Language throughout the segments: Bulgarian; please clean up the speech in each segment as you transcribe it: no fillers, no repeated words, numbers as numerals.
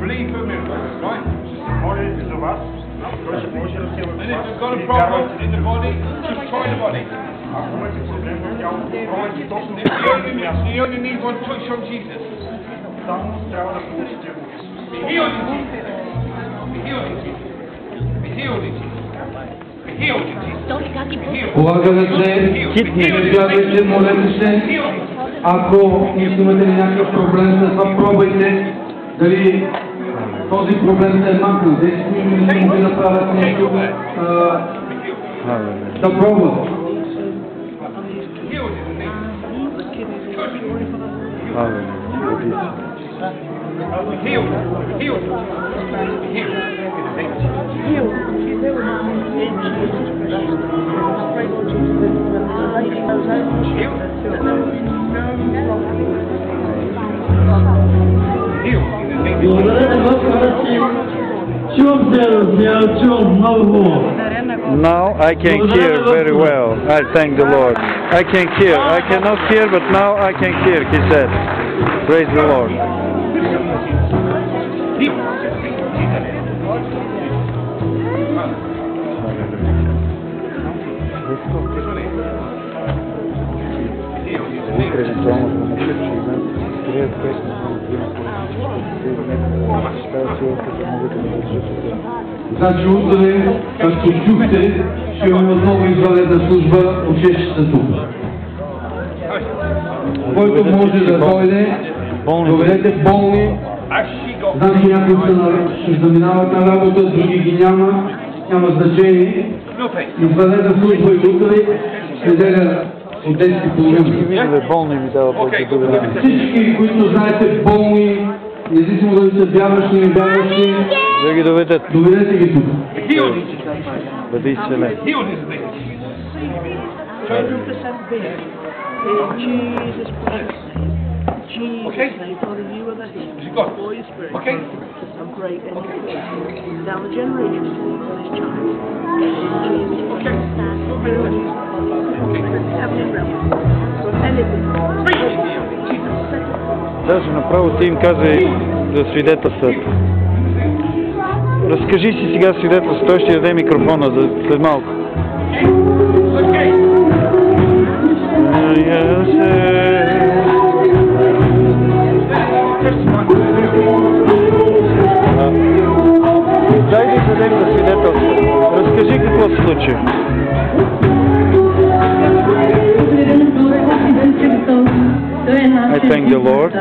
Believe for miracles, right? Молите за вас, той ще може да се And if you've got a problem in the body, just try the body. Ако имате проблем в тялото, пробвайте точно в You only need one touch from Jesus. Само трябва да получите от Исус. Be healed in Jesus. Be healed in Jesus. Be healed in Jesus. Be healed in Jesus. Полагаме се, не бягайте, молете се. Ако имате някакъв проблем, след това пробвайте дали този проблем се е махнал. Действително не могат да правят нещо да пробват. Now I can hear very well. I thank the Lord. I can hear. I cannot hear, but now I can hear, he said. Praise the Lord. Значи утре, както чухте, ще имаме отново извънредна служба от 6 часа тук. Който може да дойде, доведете болни. Знам, че някои ще заминават на работа, други ги няма, няма значение. Извънредна служба и утре, неделя от 10:30. Всички, които знаете болни, независимо дали са вярващи или невярващи, да ги доведете. Доведете ги тук. Бъди изцелен. Okay? Okay? Down the generations for this child. Даже направо ти им казай да свидетелстват. Разкажи си сега свидетелство, той ще даде микрофона за след малко. Дай да дадем за свидетелство. Разкажи какво се случи. I thank the Lord.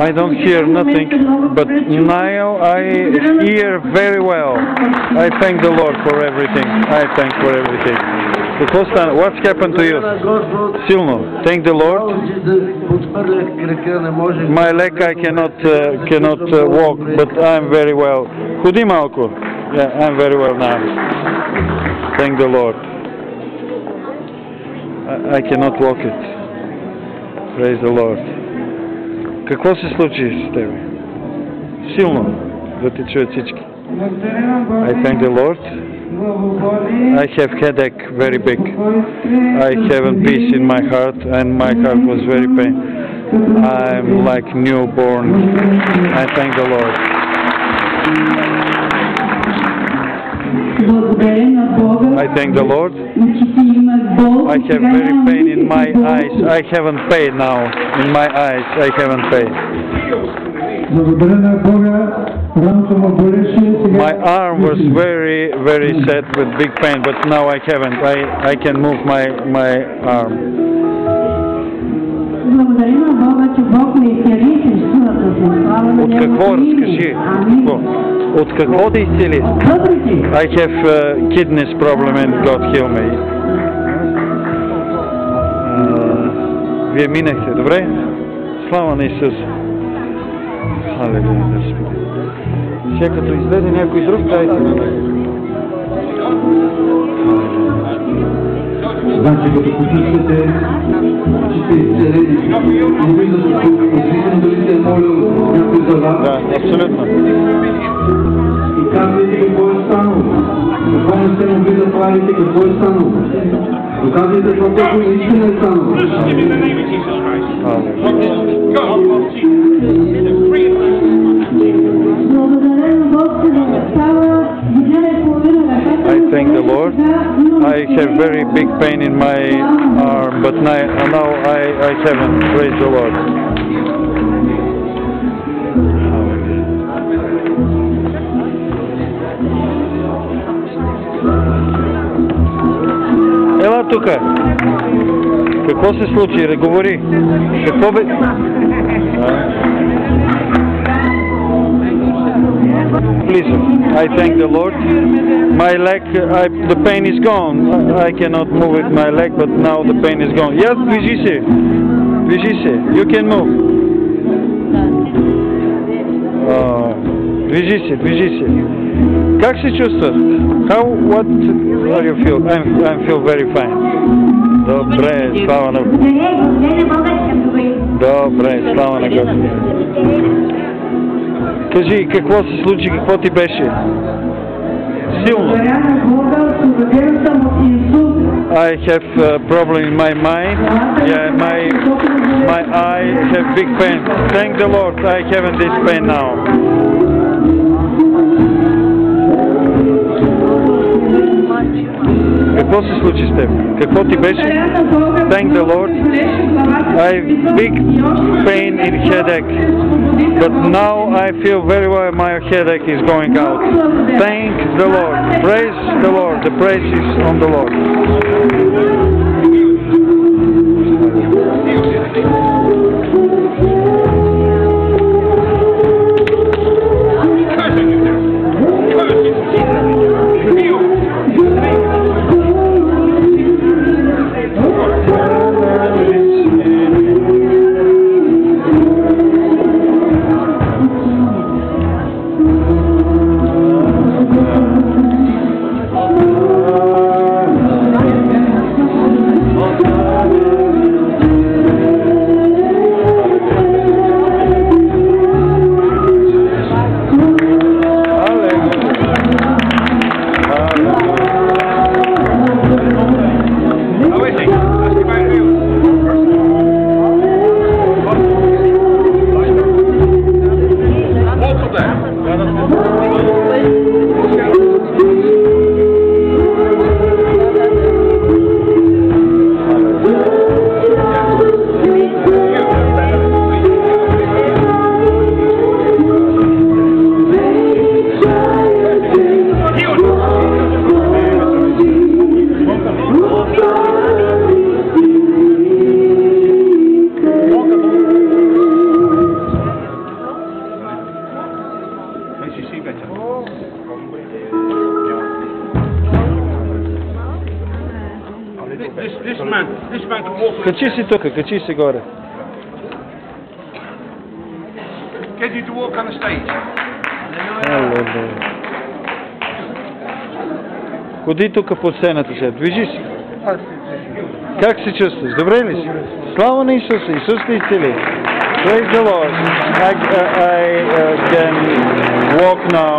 I don't hear nothing, but now I hear very well. I thank the Lord for everything. I thank for everything. What's happened to you? Силно. Thank the Lord. My leg I cannot walk, but I'm very well. Ходи малко. Yeah, I'm very well now. Thank the Lord. I cannot walk it. Praise the Lord. Какво се случи с тебе? Силно, да те чуят всички. I thank the Lord. I have headache very big. I haven't peace in my heart and my heart was very pain. I'm like newborn. I thank the Lord. I thank the Lord. I have very pain in my eyes. I haven't pain now. In my eyes, I haven't pain. My arm was very sad with big pain, but now I haven't. I can move my arm. От какво разкажи? От какво да изцели? I have kidneys problem and God heal me. Вие минахте, добре? Слава на Исус. Халелуя, Господи. Сега като излезе някой друг, дайте ми. Значи, като почувствате, че сте изцелени, не виждате тук, независимо дали сте молил някой за вас. Да, абсолютно. И казвайте какво е станало. Какво не сте могли да правите, какво е станало. Доказвайте това, което наистина е станало. Go. very big pain in my arm, but now I haven't. Praise the Lord. Ела тука. Какво се случи? Говори. Какво бе? Please, I thank the Lord. My leg, the pain is gone. I cannot move with my leg, but now the pain is gone. Yes, движи се. You can move. Движи се. Как се чувстваш? What are you feel? I feel very fine. Добре, слава на Господа. Добре, слава на Господа. Кажи, какво се случи, какво ти беше? Силно. I have a problem in my mind. Yeah, my eye have big pain. Thank the Lord, I haven't this pain now. Какво се случи с теб? Какво ти беше? Thank the Lord. I have big pain in headache, but now I feel very well. My headache is going out. Thank the Lord. Praise the Lord. The praise is on the Lord. This man can walk. Качи се тук, качи се горе. Get you to walk on the stage. Ходи тук по сцената сега, движи се. Как се чувстваш? Добре ли си? Слава на Исуса! Исус те изцели. Praise the Lord. I can walk now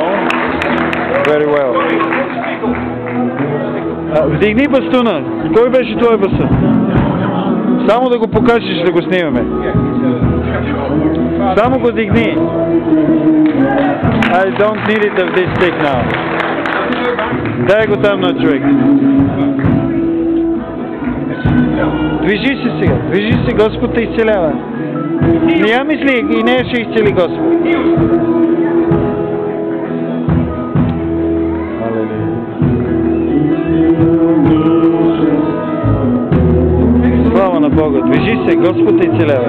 very well. Вдигни бастуна. Кой беше твой бастун? Само да го покажеш, да го снимаме. Само го дигни. I don't need it of this stick now. Дай го там на човек. Движи се сега. Движи се, Господ те изцелява. Не я мисли, и нея ще изцели Господ. Слава на Бога. Движи се, Господ те изцелява.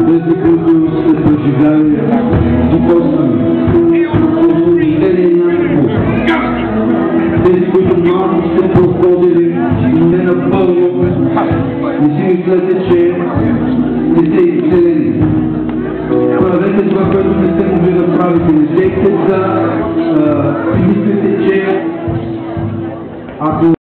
Тези, които сте преживяли духовни, тези, които малко сте проходили, не напълно, не си мислете, че не сте изцелени. Правете това, което не сте могли да правите. Не дейте да мислите, че ако